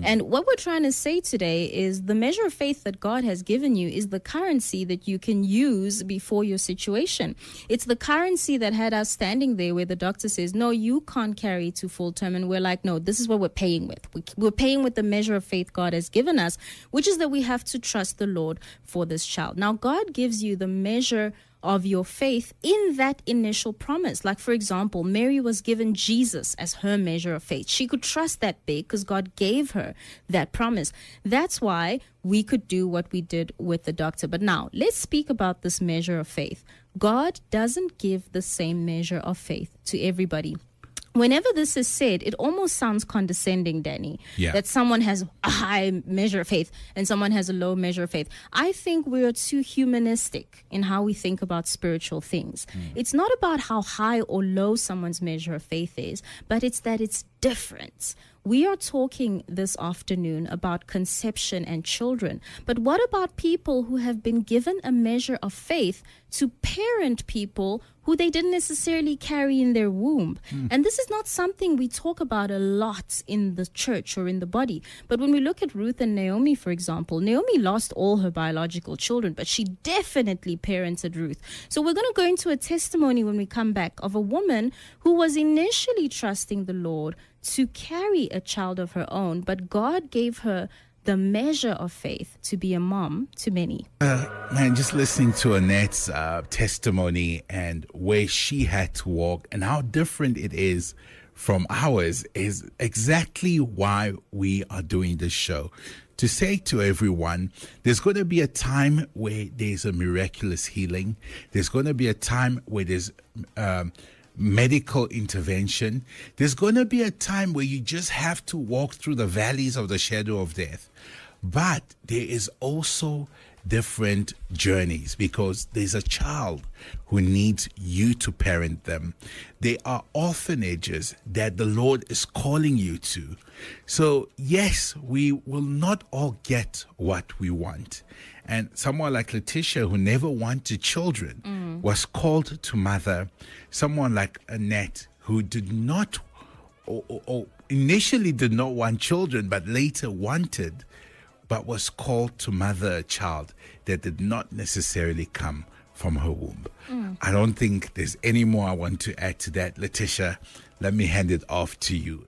And what we're trying to say today is the measure of faith that God has given you is the currency that you can use before your situation. It's the currency that had us standing there where the doctor says, no, you can't carry to full term. And we're like, no, this is what we're paying with. We're paying with the measure of faith God has given us, which is that we have to trust the Lord for this child. Now, God gives you the measure of your faith in that initial promise. Like, for example, Mary was given Jesus as her measure of faith. She could trust that big because God gave her that promise. That's why we could do what we did with the doctor. But now, let's speak about this measure of faith. God doesn't give the same measure of faith to everybody. Whenever this is said, it almost sounds condescending, Danny, that someone has a high measure of faith and someone has a low measure of faith. I think we are too humanistic in how we think about spiritual things. It's not about how high or low someone's measure of faith is, but it's that it's different. We are talking this afternoon about conception and children. But what about people who have been given a measure of faith to parent people who they didn't necessarily carry in their womb? And this is not something we talk about a lot in the church or in the body. But when we look at Ruth and Naomi, for example, Naomi lost all her biological children, but she definitely parented Ruth. So we're going to go into a testimony when we come back of a woman who was initially trusting the Lord to carry a child of her own, but God gave her the measure of faith to be a mom to many. Man, just listening to Annette's testimony and where she had to walk and how different it is from ours is exactly why we are doing this show. To say to everyone, there's going to be a time where there's a miraculous healing. There's going to be a time where there's medical intervention. There's going to be a time where you just have to walk through the valleys of the shadow of death. But there is also different journeys because there's a child who needs you to parent them. There are orphanages that the Lord is calling you to. So yes, we will not all get what we want. And someone like Letitia, who never wanted children, was called to mother. Someone like Annette, who did not, or initially did not want children, but later wanted, but was called to mother a child that did not necessarily come from her womb. I don't think there's any more I want to add to that. Letitia, let me hand it off to you.